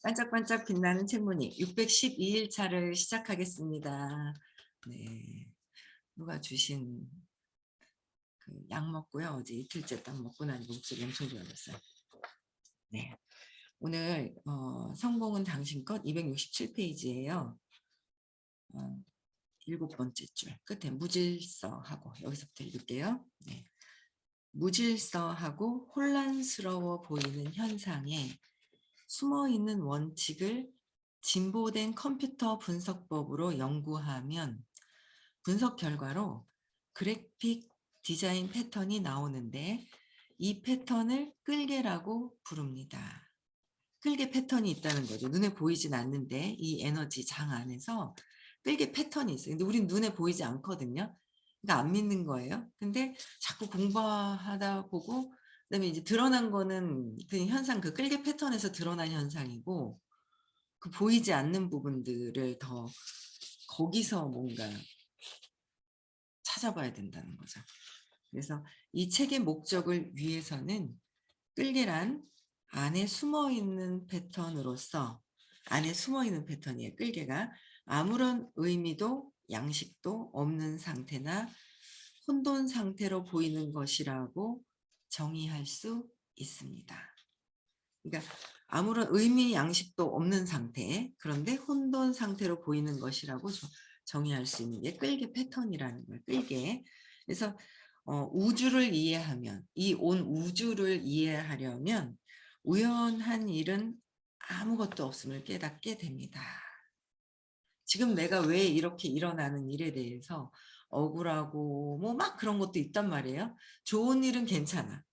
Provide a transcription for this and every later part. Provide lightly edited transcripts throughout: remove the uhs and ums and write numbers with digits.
반짝반짝 빛나는 책 모닝 612일 차를 시작하겠습니다. 네. 누가 주신 그 약 먹고요. 어제 이틀째 딱 먹고 나니까 목소리 엄청 좋아졌어요. 네. 오늘 성공은 당신 것 267페이지예요. 일곱 번째 줄 끝에 무질서하고 여기서부터 읽을게요. 네. 무질서하고 혼란스러워 보이는 현상에 숨어있는 원칙을 진보된 컴퓨터 분석법으로 연구하면 분석 결과로 그래픽 디자인 패턴이 나오는데 이 패턴을 끌개라고 부릅니다. 끌개 패턴이 있다는 거죠. 눈에 보이진 않는데 이 에너지 장 안에서 끌개 패턴이 있어요. 근데 우린 눈에 보이지 않거든요. 그러니까 안 믿는 거예요. 근데 자꾸 공부하다 보고 그다음에 이제 드러난 거는 그 현상, 그 끌개 패턴에서 드러난 현상이고 그 보이지 않는 부분들을 더 거기서 뭔가 찾아봐야 된다는 거죠. 그래서 이 책의 목적을 위해서는 끌개란 안에 숨어있는 패턴으로서 안에 숨어있는 패턴이에요. 끌개가 아무런 의미도 양식도 없는 상태나 혼돈 상태로 보이는 것이라고 정의할 수 있습니다. 그러니까 아무런 의미 양식도 없는 상태, 그런데 혼돈 상태로 보이는 것이라고 정의할 수 있는 게 끌개 패턴이라는 거예요. 끌개. 그래서 우주를 이해하면, 이 온 우주를 이해하려면 우연한 일은 아무것도 없음을 깨닫게 됩니다. 지금 내가 왜 이렇게 일어나는 일에 대해서 억울하고 뭐 막 그런 것도 있단 말이에요. 좋은 일은 괜찮아.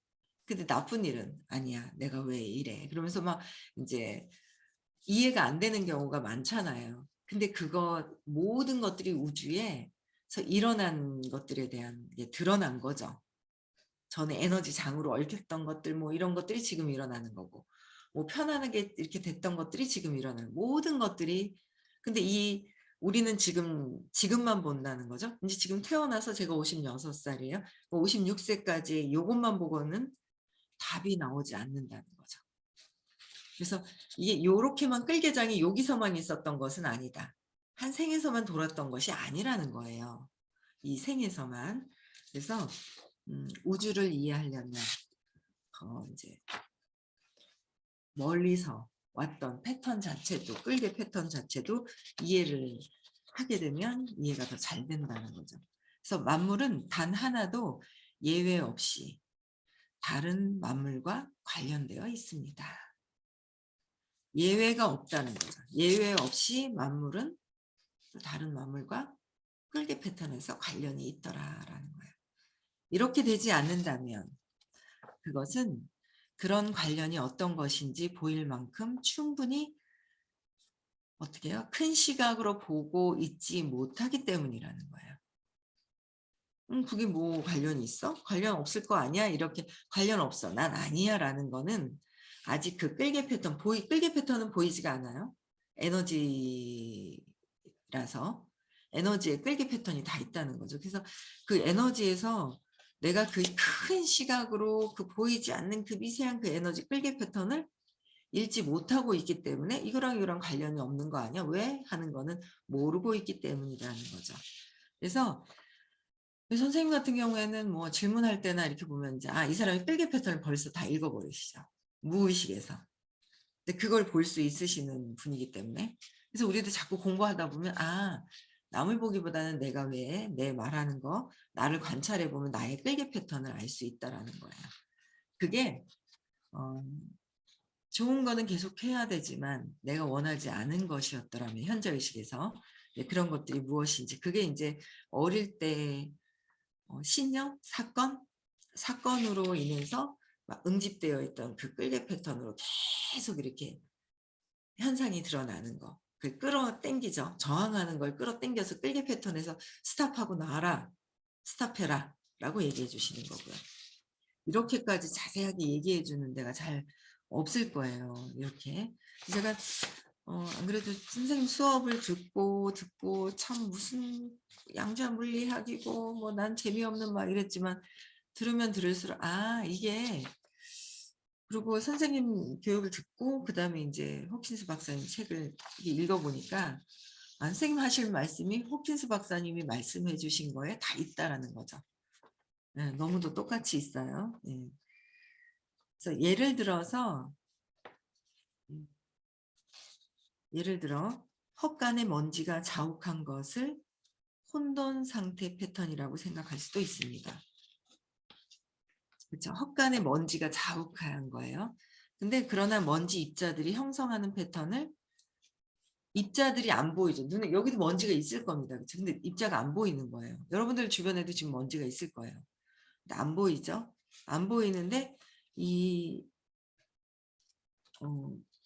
근데 나쁜 일은 아니야. 내가 왜 이래? 그러면서 막 이제 이해가 안 되는 경우가 많잖아요. 근데 그거 모든 것들이 우주에서 일어난 것들에 대한 게 드러난 거죠. 전에 에너지 장으로 얽혔던 것들 뭐 이런 것들이 지금 일어나는 거고 뭐 편안하게 이렇게 됐던 것들이 지금 일어나는 모든 것들이 근데 이 우리는 지금만 본다는 거죠. 이제 지금 태어나서 제가 56살이에요. 56세까지 요것만 보고는 답이 나오지 않는다는 거죠. 그래서 이게 요렇게만 끌개장이 여기서만 있었던 것은 아니다. 한 생에서만 돌았던 것이 아니라는 거예요. 이 생에서만. 그래서 우주를 이해하려면 이제 멀리서 왔던 패턴 자체도 끌개 패턴 자체도 이해를 하게 되면 이해가 더 잘 된다는 거죠. 그래서 만물은 단 하나도 예외 없이 다른 만물과 관련되어 있습니다. 예외가 없다는 거죠. 예외 없이 만물은 다른 만물과 끌개 패턴에서 관련이 있더라라는 거예요. 이렇게 되지 않는다면 그것은 그런 관련이 어떤 것인지 보일 만큼 충분히 어떻게 해요? 큰 시각으로 보고 있지 못하기 때문이라는 거예요. 그게 뭐 관련이 있어? 관련 없을 거 아니야? 이렇게 관련 없어. 난 아니야 라는 거는 아직 그 끌개 패턴, 끌개 패턴은 보이지가 않아요. 에너지라서 에너지의 끌개 패턴이 다 있다는 거죠. 그래서 그 에너지에서 내가 그 큰 시각으로 그 보이지 않는 그 미세한 그 에너지 끌개 패턴을 읽지 못하고 있기 때문에 이거랑 이거랑 관련이 없는 거 아니야? 왜? 하는 거는 모르고 있기 때문이라는 거죠. 그래서 선생님 같은 경우에는 뭐 질문할 때나 이렇게 보면 이제 이 사람이 끌개 패턴을 벌써 다 읽어버리시죠. 무의식에서. 근데 그걸 볼 수 있으시는 분이기 때문에. 그래서 우리도 자꾸 공부하다 보면 남을 보기보다는 내가 왜 내 말하는 거 나를 관찰해 보면 나의 끌개 패턴을 알 수 있다라는 거예요. 그게 좋은 거는 계속 해야 되지만 내가 원하지 않은 것이었더라면 현재의식에서 그런 것들이 무엇인지 그게 이제 어릴 때 신념, 사건으로 인해서 막 응집되어 있던 그 끌개 패턴으로 계속 이렇게 현상이 드러나는 거. 그 끌어당기죠. 저항하는 걸 끌어당겨서 끌개 패턴에서 스탑하고 나와라. 스탑해라. 라고 얘기해 주시는 거고요. 이렇게까지 자세하게 얘기해 주는 데가 잘 없을 거예요. 이렇게. 제가 안 그래도 선생님 수업을 듣고 참 무슨 양자 물리학이고 뭐 난 재미없는 막 이랬지만 들으면 들을수록 이게 그리고 선생님 교육을 듣고 그다음에 이제 호킨스 박사님 책을 읽어보니까 선생님 하실 말씀이 호킨스 박사님이 말씀해 주신 거에 다 있다라는 거죠. 네, 너무도 똑같이 있어요. 네. 그래서 음, 예를 들어 헛간에 먼지가 자욱한 것을 혼돈 상태 패턴이라고 생각할 수도 있습니다. 그렇죠? 헛간에 먼지가 자욱한 거예요. 근데 그러나 먼지 입자들이 형성하는 패턴을 입자들이 안 보이죠. 눈에 여기도 먼지가 있을 겁니다. 그렇죠? 근데 입자가 안 보이는 거예요. 여러분들 주변에도 지금 먼지가 있을 거예요. 근데 안 보이죠? 안 보이는데 이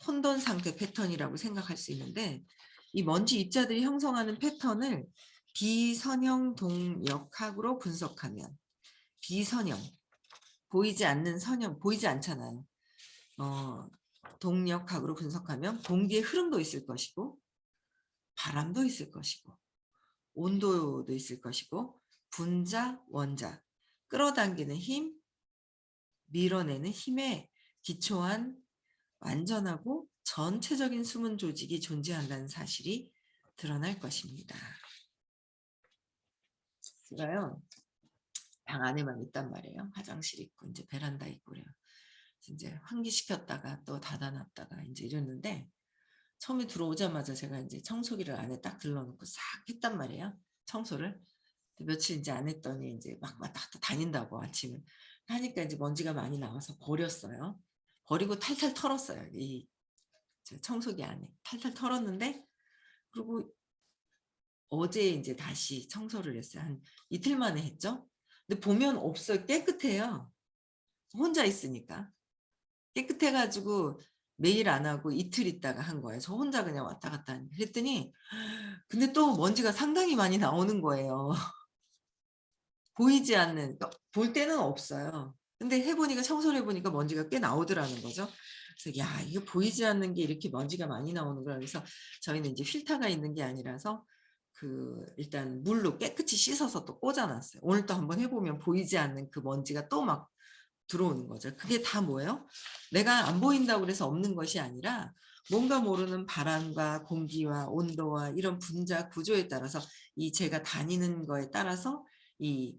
혼돈 상태 패턴이라고 생각할 수 있는데 이 먼지 입자들이 형성하는 패턴을 비선형 동력학으로 분석하면 비선형 보이지 않는 선형 보이지 않잖아요. 동력학으로 분석하면 공기의 흐름도 있을 것이고 바람도 있을 것이고 온도도 있을 것이고 분자, 원자, 끌어당기는 힘, 밀어내는 힘에 기초한 완전하고 전체적인 수문 조직이 존재한다는 사실이 드러날 것입니다. 제가요 방 안에만 있단 말이에요. 화장실 있고 이제 베란다 있고 그래요. 이제 환기시켰다가 또 닫아놨다가 이제 이랬는데 처음에 들어오자마자 제가 이제 청소기를 안에 딱 들러놓고 싹 했단 말이에요. 청소를. 며칠 이제 안 했더니 이제 막 왔다 갔다 다닌다고 아침에 하니까 이제 먼지가 많이 나와서 버렸어요. 버리고 탈탈 털었어요. 이 청소기 안에 탈탈 털었는데 그리고 어제 이제 다시 청소를 했어요. 한 이틀 만에 했죠. 근데 보면 없어요. 깨끗해요. 혼자 있으니까. 깨끗해가지고 매일 안 하고 이틀 있다가 한 거예요. 저 혼자 그냥 왔다 갔다 하니까. 그랬더니 근데 또 먼지가 상당히 많이 나오는 거예요. 보이지 않는 볼 때는 없어요. 근데 해보니까 청소를 해보니까 먼지가 꽤 나오더라는 거죠. 그래서 야 이거 보이지 않는 게 이렇게 먼지가 많이 나오는구나. 그래서 저희는 이제 필터가 있는 게 아니라서 일단 물로 깨끗이 씻어서 또 꽂아놨어요. 오늘 또 한번 해보면 보이지 않는 그 먼지가 또 막 들어오는 거죠. 그게 다 뭐예요? 내가 안 보인다고 그래서 없는 것이 아니라 뭔가 모르는 바람과 공기와 온도와 이런 분자 구조에 따라서 이 제가 다니는 거에 따라서 이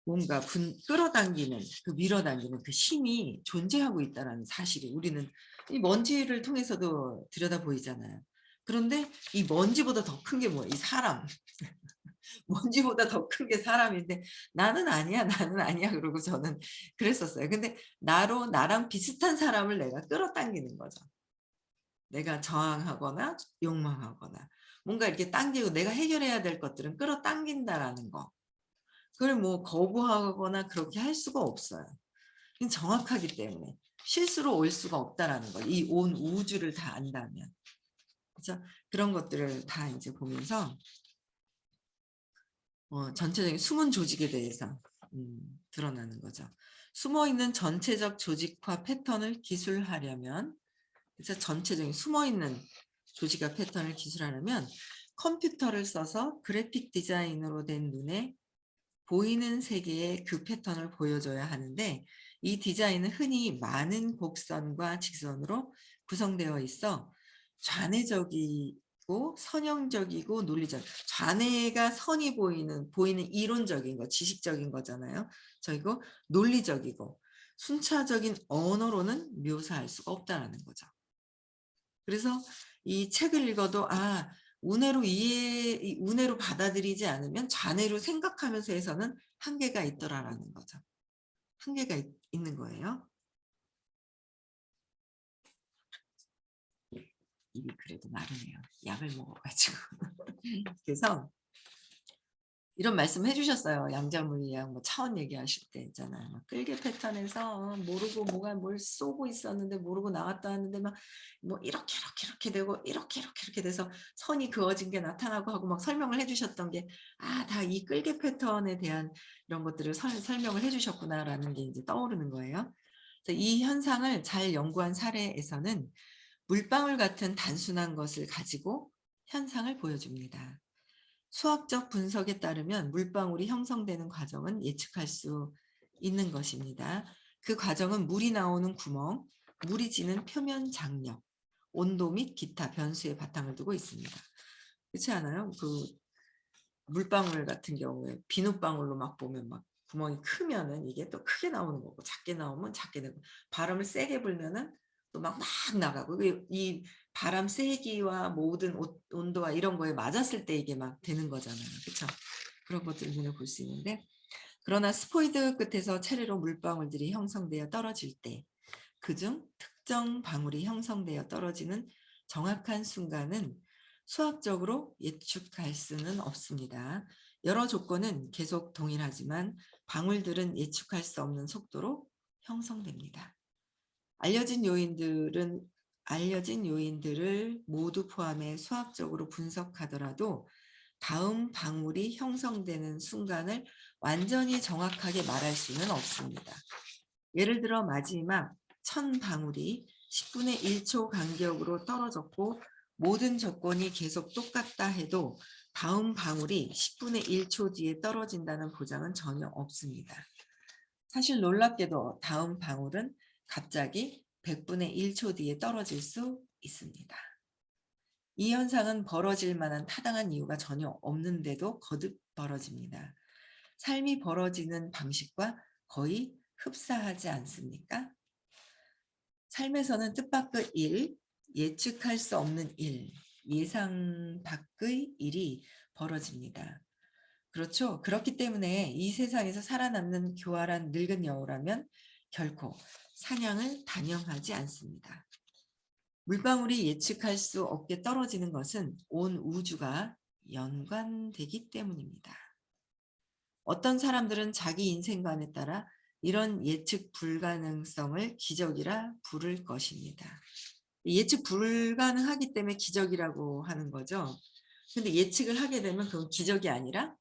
뭔가 끌어당기는 밀어당기는 그 힘이 존재하고 있다는 사실이 우리는 이 먼지를 통해서도 들여다 보이잖아요. 그런데 이 먼지보다 더 큰 게 뭐예요? 이 사람. 먼지보다 더 큰 게 사람인데 나는 아니야, 나는 아니야. 그러고 저는 그랬었어요. 근데 나랑 비슷한 사람을 내가 끌어당기는 거죠. 내가 저항하거나 욕망하거나 뭔가 이렇게 당기고 내가 해결해야 될 것들은 끌어당긴다라는 거. 그걸 뭐 거부하거나 그렇게 할 수가 없어요. 정확하기 때문에 실수로 올 수가 없다라는 거. 이 온 우주를 다 안다면. 그렇죠? 그런 것들을 다 이제 보면서 전체적인 숨은 조직에 대해서 드러나는 거죠. 숨어있는 전체적 조직화 패턴을 기술하려면 그래서 전체적인 숨어있는 조직화 패턴을 기술하려면 컴퓨터를 써서 그래픽 디자인으로 된 눈에 보이는 세계의 그 패턴을 보여줘야 하는데 이 디자인은 흔히 많은 곡선과 직선으로 구성되어 있어 좌뇌적이고 선형적이고 논리적. 좌뇌가 선이 보이는 이론적인 거, 지식적인 거잖아요. 저이고 논리적이고 순차적인 언어로는 묘사할 수가 없다라는 거죠. 그래서 이 책을 읽어도 운해로 받아들이지 않으면 좌뇌로 생각하면서 해서는 한계가 있더라라는 거죠. 한계가 있는 거예요. 입이 그래도 마르네요. 약을 먹어가지고. 그래서 이런 말씀 해주셨어요. 양자물리학 차원 얘기하실 때 있잖아요. 끌개 패턴에서 모르고 뭐가 뭘 쏘고 있었는데 모르고 나왔다 하는데 막 뭐 이렇게 되고 이렇게 돼서 선이 그어진 게 나타나고 하고 막 설명을 해주셨던 게 다 이 끌개 패턴에 대한 이런 것들을 설명을 해주셨구나라는 게 이제 떠오르는 거예요. 그래서 이 현상을 잘 연구한 사례에서는 물방울 같은 단순한 것을 가지고 현상을 보여줍니다. 수학적 분석에 따르면 물방울이 형성되는 과정은 예측할 수 있는 것입니다. 그 과정은 물이 나오는 구멍, 물이 지는 표면 장력, 온도 및 기타 변수의 바탕을 두고 있습니다. 그렇지 않아요? 그 물방울 같은 경우에 비눗방울로 막 보면 막 구멍이 크면은 이게 또 크게 나오는 거고 작게 나오면 작게 되고 바람을 세게 불면은 또 막 나가고 이 바람 세기와 모든 온도와 이런 거에 맞았을 때 이게 막 되는 거잖아요. 그렇죠? 그런 것들을 눈에 볼 수 있는데 그러나 스포이드 끝에서 차례로 물방울들이 형성되어 떨어질 때 그중 특정 방울이 형성되어 떨어지는 정확한 순간은 수학적으로 예측할 수는 없습니다. 여러 조건은 계속 동일하지만 방울들은 예측할 수 없는 속도로 형성됩니다. 알려진 요인들을 모두 포함해 수학적으로 분석하더라도 다음 방울이 형성되는 순간을 완전히 정확하게 말할 수는 없습니다. 예를 들어 마지막 1000방울이 10분의 1초 간격으로 떨어졌고 모든 조건이 계속 똑같다 해도 다음 방울이 10분의 1초 뒤에 떨어진다는 보장은 전혀 없습니다. 사실 놀랍게도 다음 방울은 갑자기 100분의 1초 뒤에 떨어질 수 있습니다. 이 현상은 벌어질 만한 타당한 이유가 전혀 없는데도 거듭 벌어집니다. 삶이 벌어지는 방식과 거의 흡사하지 않습니까? 삶에서는 뜻밖의 일, 예측할 수 없는 일, 예상 밖의 일이 벌어집니다. 그렇죠. 그렇기 때문에 이 세상에서 살아남는 교활한 늙은 여우라면 결코 사냥을 단연하지 않습니다. 물방울이 예측할 수 없게 떨어지는 것은 온 우주가 연관되기 때문입니다. 어떤 사람들은 자기 인생관에 따라 이런 예측 불가능성을 기적이라 부를 것입니다. 예측 불가능하기 때문에 기적이라고 하는 거죠. 근데 예측을 하게 되면 그건 기적이 아니라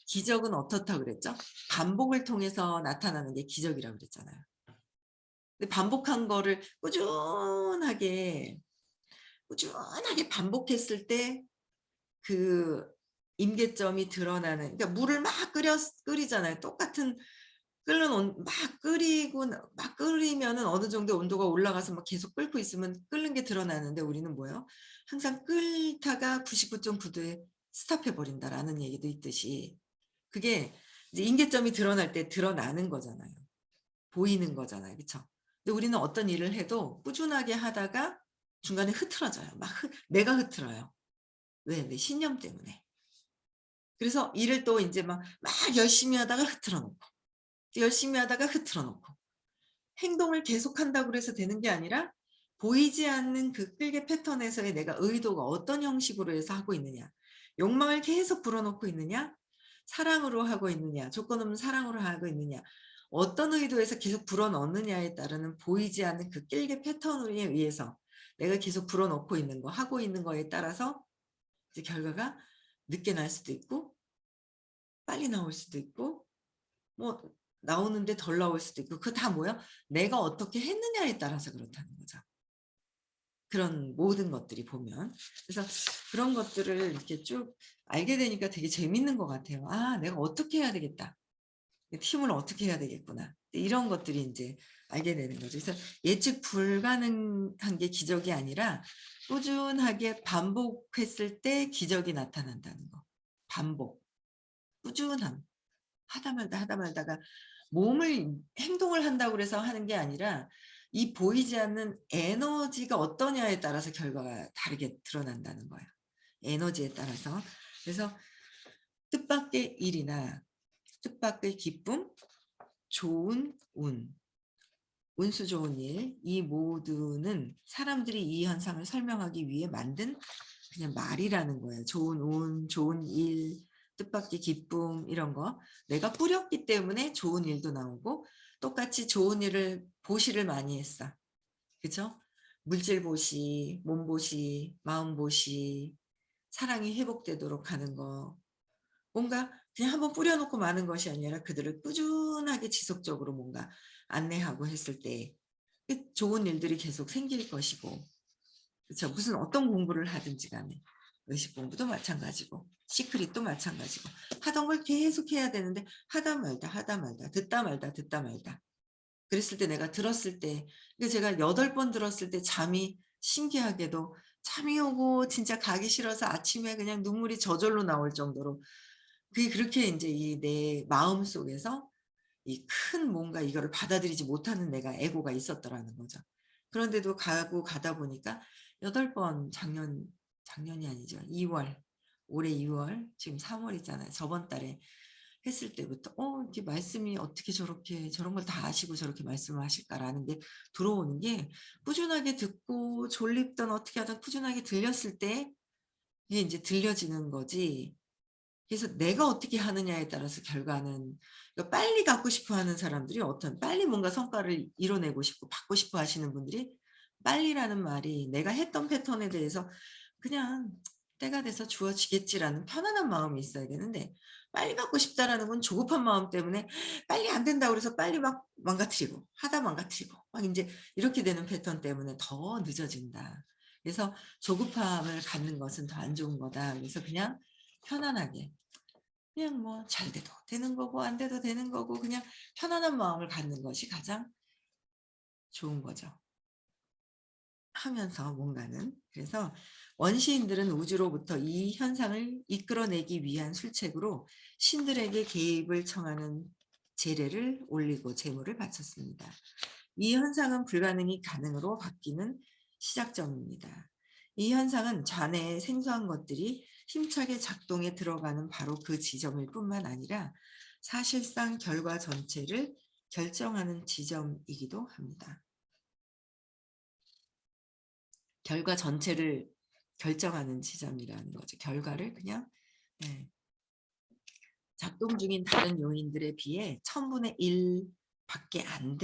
기적은 어떻다 그랬죠? 반복을 통해서 나타나는 게 기적이라고 그랬잖아요. 근데 반복한 거를 꾸준하게 반복했을 때 그 임계점이 드러나는 그러니까 물을 막 끓이잖아요. 똑같은 막 끓이면은 어느 정도 온도가 올라가서 막 계속 끓고 있으면 끓는 게 드러나는데 우리는 뭐예요? 항상 끓다가 99.9도에 스탑해 버린다라는 얘기도 있듯이 그게 이제 임계점이 드러날 때 드러나는 거잖아요. 보이는 거잖아요. 그렇죠? 근데 우리는 어떤 일을 해도 꾸준하게 하다가 중간에 흐트러져요. 내가 흐트러요. 왜? 내 신념 때문에. 그래서 일을 또 이제 막 열심히 하다가 흐트러 놓고 열심히 하다가 흐트러 놓고 행동을 계속한다고 해서 되는 게 아니라 보이지 않는 그 끌개 패턴에서의 내가 의도가 어떤 형식으로 해서 하고 있느냐. 욕망을 계속 불어넣고 있느냐. 사랑으로 하고 있느냐. 조건 없는 사랑으로 하고 있느냐. 어떤 의도에서 계속 불어넣느냐에 따르는 보이지 않는 그 끌개 패턴에 의해서 내가 계속 불어넣고 있는 거 하고 있는 거에 따라서 이제 결과가 늦게 날 수도 있고 빨리 나올 수도 있고 뭐 나오는데 덜 나올 수도 있고 그거 다 뭐야? 내가 어떻게 했느냐에 따라서 그렇다는 거죠. 그런 모든 것들이 보면. 그래서 그런 것들을 이렇게 쭉 알게 되니까 되게 재밌는 것 같아요. 아, 내가 어떻게 해야 되겠다. 팀을 어떻게 해야 되겠구나. 이런 것들이 이제 알게 되는 거죠. 그래서 예측 불가능한 게 기적이 아니라 꾸준하게 반복했을 때 기적이 나타난다는 거. 반복, 꾸준함. 하다 말다가 행동을 한다고 해서 하는 게 아니라 이 보이지 않는 에너지가 어떠냐에 따라서 결과가 다르게 드러난다는 거예요. 에너지에 따라서. 그래서 뜻밖의 일이나 뜻밖의 기쁨, 좋은 운, 운수 좋은 일, 이 모두는 사람들이 이 현상을 설명하기 위해 만든 그냥 말이라는 거예요. 좋은 운, 좋은 일, 뜻밖의 기쁨 이런 거. 내가 뿌렸기 때문에 좋은 일도 나오고 똑같이 좋은 일을 보시를 많이 했어. 그죠? 물질 보시, 몸 보시, 마음 보시, 사랑이 회복되도록 하는 거. 뭔가 그냥 한번 뿌려놓고 마는 것이 아니라 그들을 꾸준하게 지속적으로 뭔가 안내하고 했을 때 좋은 일들이 계속 생길 것이고 그렇죠. 무슨 어떤 공부를 하든지 간에 의식 공부도 마찬가지고 시크릿도 마찬가지고 하던 걸 계속 해야 되는데 하다 말다 듣다 말다 그랬을 때 내가 들었을 때 근데 제가 8번 들었을 때 잠이 신기하게도 잠이 오고 진짜 가기 싫어서 아침에 그냥 눈물이 저절로 나올 정도로 그게 그렇게 인제 이 내 마음속에서 이 큰 뭔가 이거를 받아들이지 못하는 내가 에고가 있었더라는 거죠. 그런데도 가고 가다 보니까 8번 작년이 아니죠. 2 월, 올해 2 월, 지금 3 월이잖아요. 저번 달에 했을 때부터 이렇게 말씀이 어떻게 저렇게 저런 걸 다 아시고 저렇게 말씀을 하실까라는 게 들어오는 게 꾸준하게 듣고 졸립든 어떻게 하든 꾸준하게 들렸을 때 이게 인제 들려지는 거지 그래서 내가 어떻게 하느냐에 따라서 결과는 그러니까 빨리 갖고 싶어 하는 사람들이 어떤 빨리 뭔가 성과를 이뤄내고 싶고 받고 싶어 하시는 분들이 빨리라는 말이 내가 했던 패턴에 대해서 그냥 '때가 돼서 주어지겠지.'라는 편안한 마음이 있어야 되는데 빨리 받고 싶다라는 건 조급한 마음 때문에 빨리 안 된다고 그래서 빨리 막 망가뜨리고 하다 망가뜨리고 막 인제 이렇게 되는 패턴 때문에 더 늦어진다. 그래서 '조급함을 갖는 것은 더 안 좋은 거다.' 그래서 그냥 편안하게 그냥 뭐 잘 돼도 되는 거고 안 돼도 되는 거고 그냥 편안한 마음을 갖는 것이 가장 좋은 거죠. 하면서 뭔가는. 그래서 원시인들은 우주로부터 이 현상을 이끌어내기 위한 술책으로 신들에게 개입을 청하는 제례를 올리고 제물을 바쳤습니다. 이 현상은 불가능이 가능으로 바뀌는 시작점입니다. 이 현상은 좌뇌의 생소한 것들이 힘차게 작동에 들어가는 바로 그 지점일 뿐만 아니라 사실상 결과 전체를 결정하는 지점이기도 합니다. 결과 전체를 결정하는 지점이라는 거죠. 결과를 그냥 네. 작동 중인 다른 요인들에 비해 1000분의 1 밖에 안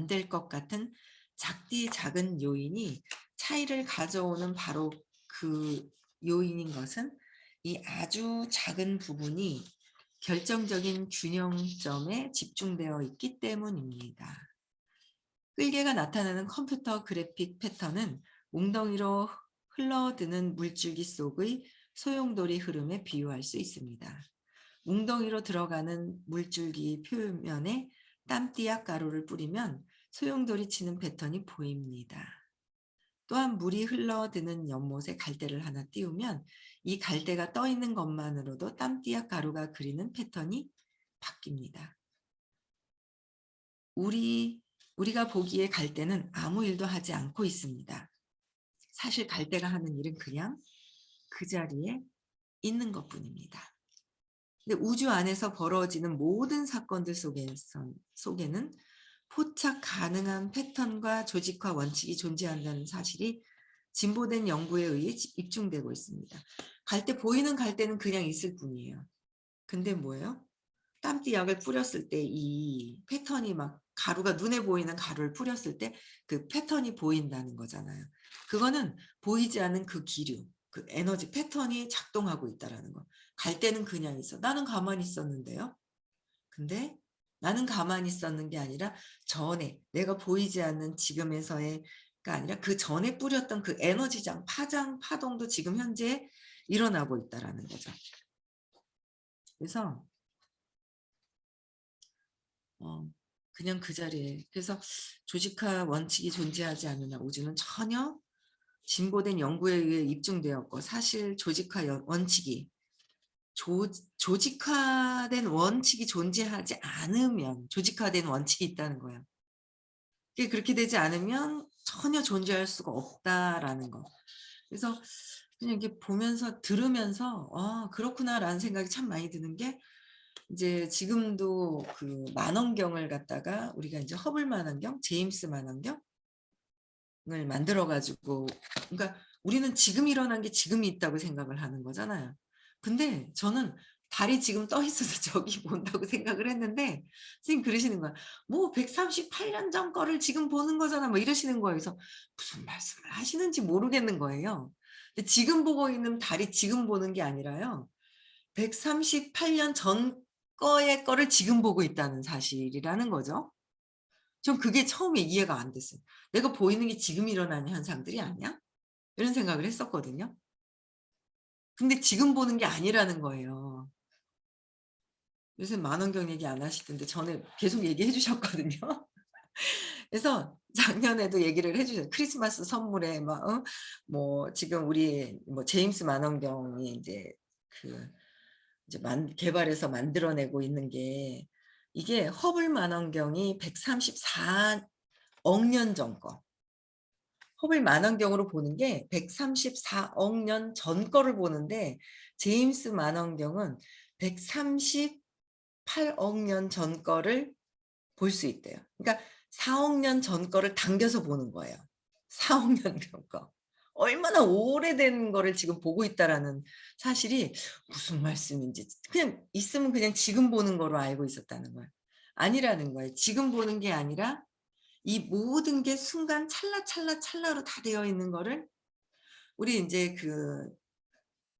될 것 같은 작디 작은 요인이 차이를 가져오는 바로 그 요인인 것은 이 아주 작은 부분이 결정적인 균형점에 집중되어 있기 때문입니다. 끌개가 나타나는 컴퓨터 그래픽 패턴은 몽덩이로 흘러드는 물줄기 속의 소용돌이 흐름에 비유할 수 있습니다. 웅덩이로 들어가는 물줄기 표면에 땀띠약 가루를 뿌리면 소용돌이 치는 패턴이 보입니다. 또한 물이 흘러드는 연못에 갈대를 하나 띄우면 이 갈대가 떠 있는 것만으로도 땀띠약 가루가 그리는 패턴이 바뀝니다. 우리가 보기에 갈대는 아무 일도 하지 않고 있습니다. 사실 갈대가 하는 일은 그냥 그 자리에 있는 것뿐입니다. 근데 우주 안에서 벌어지는 모든 사건들 속에는 포착 가능한 패턴과 조직화 원칙이 존재한다는 사실이 진보된 연구에 의해 입증되고 있습니다. 갈대 보이는 갈대는 그냥 있을 뿐이에요. 근데 뭐예요? 땀띠약을 뿌렸을 때 이 패턴이 막 가루가 눈에 보이는 가루를 뿌렸을 때 그 패턴이 보인다는 거잖아요. 그거는 보이지 않는 그 기류, 그 에너지 패턴이 작동하고 있다라는 거. 갈 때는 그냥 있어. 나는 가만히 있었는데요. 근데 나는 가만히 있었는 게 아니라 전에 내가 보이지 않는 지금에서의 가 아니라 그 전에 뿌렸던 그 에너지장, 파동도 지금 현재 일어나고 있다라는 거죠. 그래서 어 그냥 그 자리에 그래서 조직화 원칙이 존재하지 않는 한 우주는 전혀 진보된 연구에 의해 입증되었고 사실 원칙이 조직화된 원칙이 존재하지 않으면 조직화된 원칙이 있다는 거예요. 그게 그렇게 되지 않으면 전혀 존재할 수가 없다라는 거. 그래서 그냥 이렇게 보면서 들으면서 '아 그렇구나.'라는 생각이 참 많이 드는 게 이제 지금도 그 만원경을 갖다가 우리가 이제 허블 만원경, 제임스 만원경을 만들어 가지고 그러니까 우리는 지금 일어난 게 지금 있다고 생각을 하는 거잖아요. 근데 저는 달이 지금 떠 있어서 저기 본다고 생각을 했는데 선생님이 그러시는 거야. "뭐 138년 전 거를 지금 보는 거잖아." 뭐 이러시는 거예요. 그래서 무슨 말씀을 하시는지 모르겠는 거예요. 근데 지금 보고 있는 달이 지금 보는 게 아니라요. 138년 전 거를 지금 보고 있다는 사실이라는 거죠. 전 그게 처음에 이해가 안 됐어요. '내가 보이는 게 지금 일어나는 현상들이 아니야?' 이런 생각을 했었거든요. 근데 지금 보는 게 아니라는 거예요. 요새 만원경 얘기 안 하시던데 전에 계속 얘기해 주셨거든요. 그래서 작년에도 얘기를 해 주셨어요. 크리스마스 선물에 막 뭐 지금 우리 뭐 제임스 만원경이 인제 그 이제 개발해서 만들어내고 있는 게 이게 허블 만원경이 134억 년 전 거. 허블 만원경으로 보는 게 134억 년 전 거를 보는데 제임스 만원경은 138억 년 전 거를 볼 수 있대요. 그러니까 4억 년 전 거를 당겨서 보는 거예요. 4억 년 전 거. 얼마나 오래된 거를 지금 보고 있다라는 사실이 무슨 말씀인지 그냥 있으면 그냥 지금 보는 거로 알고 있었다는 거예요. 아니라는 거예요. 지금 보는 게 아니라 이 모든 게 순간 찰나찰나 찰나로 다 되어 있는 거를 우리 인제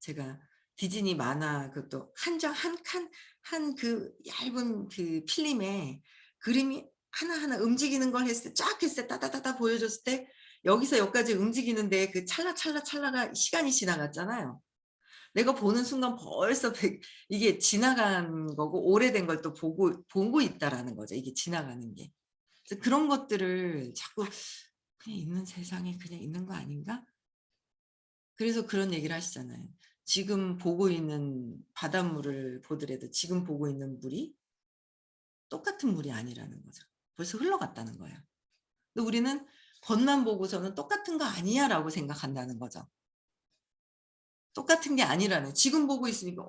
제가 디즈니 만화 그것도 한 장 한 칸 한 그 얇은 그 필름에 그림이 하나하나 움직이는 걸 했을 때 쫙 했을 때 따다다다 보여줬을 때 여기서 여기까지 움직이는데 그 찰나찰나찰나가 시간이 지나갔잖아요. 내가 보는 순간 벌써 이게 지나간 거고 오래된 걸 또 보고 있다라는 거죠, 이게 지나가는 게. 그래서 그런 것들을 자꾸 '그냥 있는 세상에 그냥 있는 거 아닌가?' 그래서 그런 얘기를 하시잖아요. 지금 보고 있는 바닷물을 보더라도 지금 보고 있는 물이 똑같은 물이 아니라는 거죠. 벌써 흘러갔다는 거예요. 근데 우리는 겉만 보고서는 '똑같은 거 아니야.'라고 생각한다는 거죠. 똑같은 게 아니라는 지금 보고 있으니까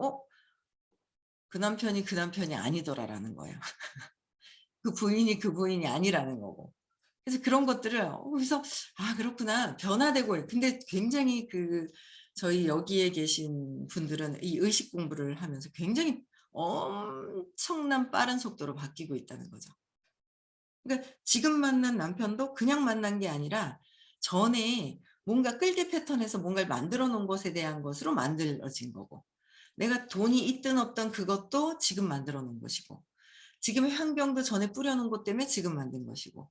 '그 남편이 그 남편이 아니더라.'라는 거예요. 그 부인이 그 부인이 아니라는 거고. 그래서 그런 것들을 그래서 '아 그렇구나.' 변화되고 근데 굉장히 저희 여기에 계신 분들은 이 의식 공부를 하면서 굉장히 엄청난 빠른 속도로 바뀌고 있다는 거죠. 그러니까 지금 만난 남편도 그냥 만난 게 아니라 전에 뭔가 끌개 패턴에서 뭔가를 만들어 놓은 것에 대한 것으로 만들어진 거고 내가 돈이 있든 없든 그것도 지금 만들어 놓은 것이고 지금의 환경도 전에 뿌려 놓은 것 때문에 지금 만든 것이고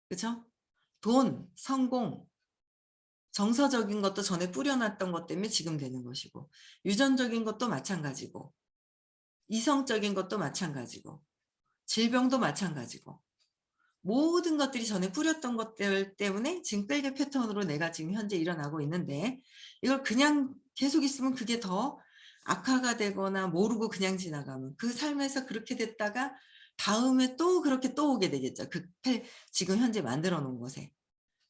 그죠? 돈, 성공, 정서적인 것도 전에 뿌려 놨던 것 때문에 지금 되는 것이고 유전적인 것도 마찬가지고 이성적인 것도 마찬가지고 질병도 마찬가지고 모든 것들이 전에 뿌렸던 것들 때문에 지금 끌개 패턴으로 내가 지금 현재 일어나고 있는데 이걸 그냥 계속 있으면 그게 더 악화가 되거나 모르고 그냥 지나가면 그 삶에서 그렇게 됐다가 다음에 또 그렇게 또 오게 되겠죠. 지금 현재 만들어 놓은 것에.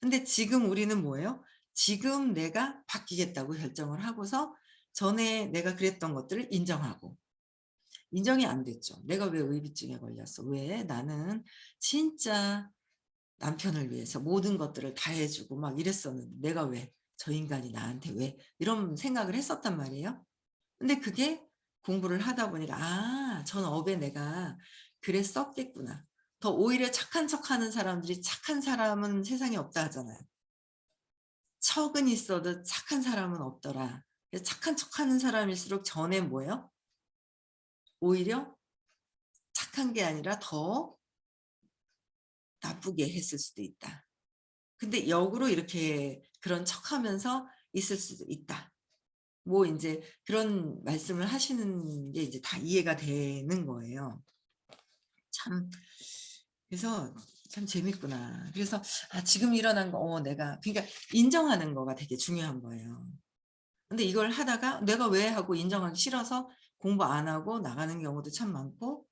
근데 지금 우리는 뭐예요? 지금 내가 바뀌겠다고 결정을 하고서 전에 내가 그랬던 것들을 인정하고 인정이 안 됐죠. '내가 왜 의비증에 걸렸어? 왜 나는 진짜 남편을 위해서 모든 것들을 다 해 주고 막 이랬었는데 내가 왜 저 인간이 나한테 왜' 이런 생각을 했었단 말이에요. 근데 그게 공부를 하다 보니까 '아 전 업에 내가 그랬었겠구나.' 더 오히려 착한 척하는 사람들이 '착한 사람은 세상에 없다.' 하잖아요. 척은 있어도 착한 사람은 없더라. 그래서 착한 척하는 사람일수록 전에 뭐예요? 오히려 착한 게 아니라 더 나쁘게 했을 수도 있다. 근데 역으로 이렇게 그런 척하면서 있을 수도 있다. 뭐 인제 그런 말씀을 하시는 게 이제 다 이해가 되는 거예요. 참 그래서 '참 재밌구나.' 그래서 지금 일어난 거 내가 그러니까 인정하는 거가 되게 중요한 거예요. 근데 이걸 하다가 '내가 왜?' 하고 인정하기 싫어서 공부 안 하고 나가는 경우도 참 많고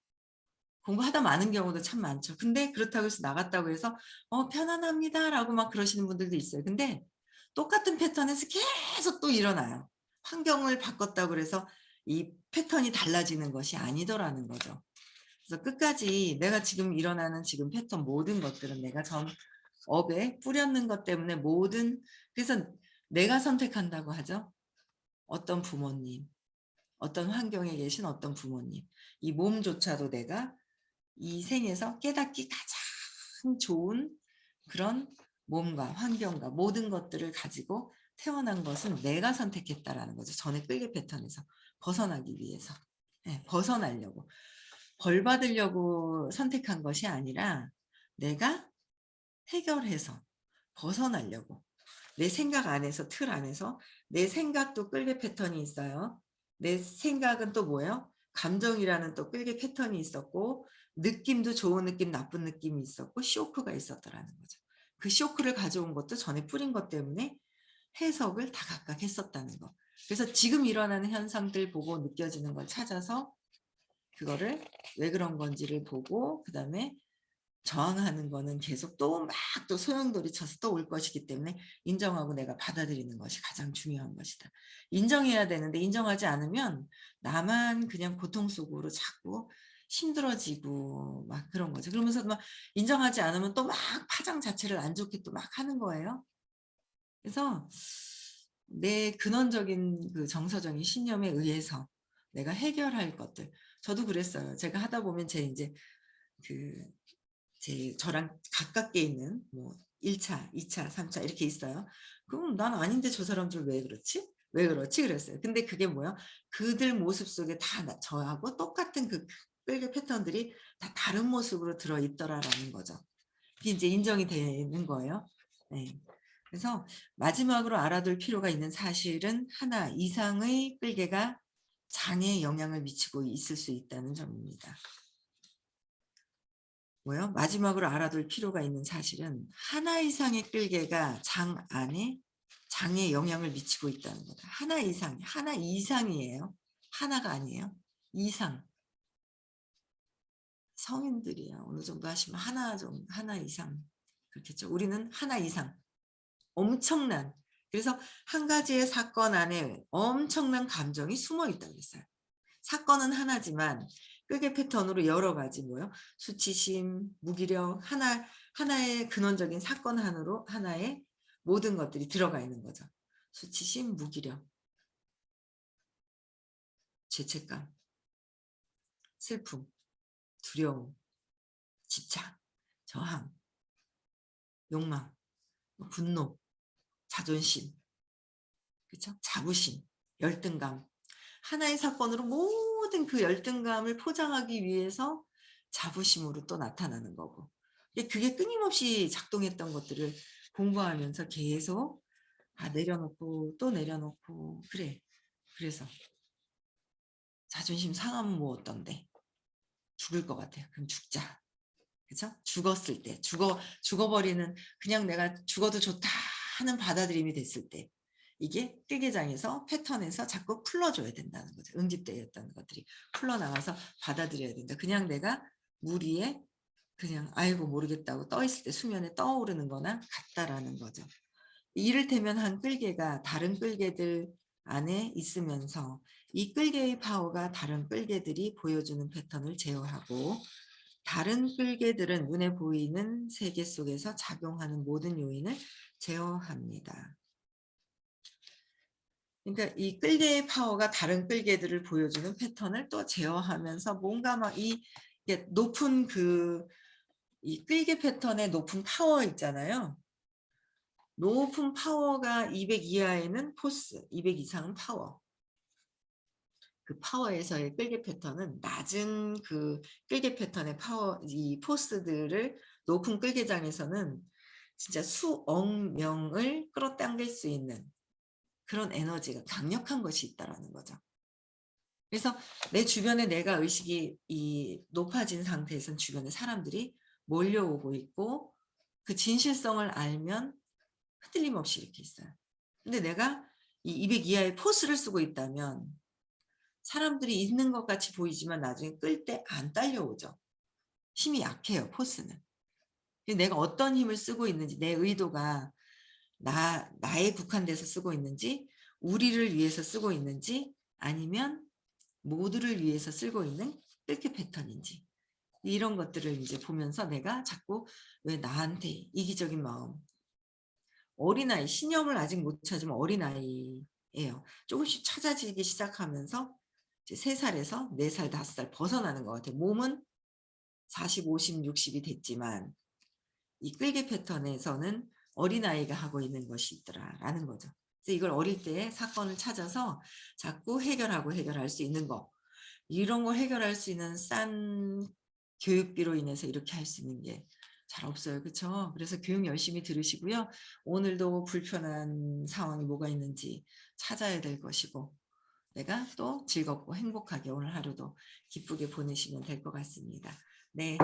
공부하다 마는 경우도 참 많죠. 근데 그렇다고 해서 나갔다고 해서 편안합니다."라고 막 그러시는 분들도 있어요. 근데 똑같은 패턴에서 계속 또 일어나요. 환경을 바꿨다고 그래서 이 패턴이 달라지는 것이 아니더라는 거죠. 그래서 끝까지 내가 지금 일어나는 지금 패턴 모든 것들은 내가 전 업에 뿌렸는 것 때문에 모든 그래서 내가 선택한다고 하죠. 어떤 부모님, 어떤 환경에 계신 어떤 부모님. 이 몸조차도 내가 이 생에서 깨닫기 가장 좋은 그런 몸과 환경과 모든 것들을 가지고 태어난 것은 내가 선택했다라는 거죠. 전에 끌개 패턴에서 벗어나기 위해서. 예, 벗어나려고. 벌 받으려고 선택한 것이 아니라 내가 해결해서 벗어나려고. 내 생각 안에서 틀 안에서 내 생각도 끌개 패턴이 있어요. 내 생각은 또 뭐예요? 감정이라는 또 끌개 패턴이 있었고 느낌도 좋은 느낌, 나쁜 느낌이 있었고 쇼크가 있었더라는 거죠. 그 쇼크를 가져온 것도 전에 뿌린 것 때문에 해석을 다 각각 했었다는 거. 그래서 지금 일어나는 현상들 보고 느껴지는 걸 찾아서 그거를 왜 그런 건지를 보고 그다음에 저항하는 거는 계속 또 막 또 소용돌이 쳐서 또 올 것이기 때문에 인정하고 내가 받아들이는 것이 가장 중요한 것이다. 인정해야 되는데 인정하지 않으면 나만 그냥 고통 속으로 자꾸 힘들어지고 막 그런 거죠. 그러면서 막 인정하지 않으면 또 막 파장 자체를 안 좋게 또 막 하는 거예요. 그래서 내 근원적인 그 정서적인 신념에 의해서 내가 해결할 것들 저도 그랬어요. 제가 하다 보면 제 인제 그 저랑 가깝게 있는 뭐 1 차, 2 차, 3차 이렇게 있어요. 그럼 '난 아닌데 저 사람들 왜 그렇지? 왜 그렇지?' 그랬어요. 근데 그게 뭐야? 그들 모습 속에 다 저하고 똑같은 그 끌개 패턴들이 다 다른 모습으로 들어 있더라라는 거죠. 그게 인제 인정이 되는 거예요. 네. 그래서 마지막으로 알아둘 필요가 있는 사실은 하나 이상의 끌개가 장에 영향을 미치고 있을 수 있다는 점입니다. 뭐요? 마지막으로 알아둘 필요가 있는 사실은 하나 이상의 끌개가 장 안에 장에 영향을 미치고 있다는 거다. 하나 이상, 하나 이상이에요. 하나가 아니에요. 이상. 성인들이야 어느 정도 하시면 하나 이상 그렇겠죠. 우리는 하나 이상. 엄청난. 그래서 한 가지의 사건 안에 엄청난 감정이 숨어 있다고 했어요. 사건은 하나지만 끌개 패턴으로 여러 가지 뭐요? 수치심, 무기력, 하나의 근원적인 사건 하나에 모든 것들이 들어가 있는 거죠. 수치심, 무기력, 죄책감, 슬픔, 두려움, 집착, 저항, 욕망, 분노, 자존심, 그쵸? 자부심, 열등감. 하나의 사건으로 모든 그 열등감을 포장하기 위해서 자부심으로 또 나타나는 거고. 그게 끊임없이 작동했던 것들을 공부하면서 계속 내려놓고 또 내려놓고 그래. 그래서 자존심 상하면 뭐 어떤데? 죽을 것 같아요. 그럼 죽자. 그죠? 죽었을 때, 죽어버리는, 그냥 내가 죽어도 좋다 하는 받아들임이 됐을 때, 이게 뜨개장에서 패턴에서 자꾸 풀어줘야 된다는 거죠. 응집되었다는 것들이 풀러나가서 받아들여야 된다. 그냥 내가 물 위에 그냥 아이고 모르겠다고 떠있을 때 수면에 떠오르는 거나 같다라는 거죠. 이를테면 한 끌개가 다른 끌개들 안에 있으면서 이 끌개의 파워가 다른 끌개들이 보여주는 패턴을 제어하고 다른 끌개들은 눈에 보이는 세계 속에서 작용하는 모든 요인을 제어합니다. 그러니까 이 끌개의 파워가 다른 끌개들을 보여주는 패턴을 또 제어하면서 뭔가 막 이게 높은 이 끌개 패턴의 높은 파워 있잖아요. 높은 파워가 200 이하에는 포스, 200 이상은 파워. 그 파워에서의 끌개 패턴은 낮은 그 끌개 패턴의 파워, 이 포스들을 높은 끌개장에서는 진짜 수억 명을 끌어당길 수 있는 그런 에너지가 강력한 것이 있다라는 거죠. 그래서 내 주변에 내가 의식이 높아진 상태에서는 주변에 사람들이 몰려오고 있고 그 진실성을 알면 흔들림 없이 이렇게 있어요. 근데 내가 이 200 이하의 포스를 쓰고 있다면 사람들이 있는 것 같이 보이지만 나중에 끌 때 안 딸려오죠. 힘이 약해요, 포스는. 내가 어떤 힘을 쓰고 있는지, 내 의도가 나에 국한돼서 쓰고 있는지, 우리를 위해서 쓰고 있는지, 아니면 모두를 위해서 쓰고 있는 끌기 패턴인지, 이런 것들을 이제 보면서 내가 자꾸 왜 나한테 이기적인 마음, 어린아이, 신념을 아직 못 찾으면 어린아이예요. 조금씩 찾아지기 시작하면서 이제 3살에서 4살, 5살 벗어나는 것 같아요. 몸은 40, 50, 60이 됐지만 이 끌개 패턴에서는 어린아이가 하고 있는 것이 있더라라는 거죠. 그래서 이걸 어릴 때 사건을 찾아서 자꾸 해결할 수 있는 거. 이런 거 해결할 수 있는 싼 교육비로 인해서 이렇게 할 수 있는 게 잘 없어요. 그렇죠? 그래서 교육 열심히 들으시고요. 오늘도 불편한 상황이 뭐가 있는지 찾아야 될 것이고 내가 또 즐겁고 행복하게 오늘 하루도 기쁘게 보내시면 될 것 같습니다. 네.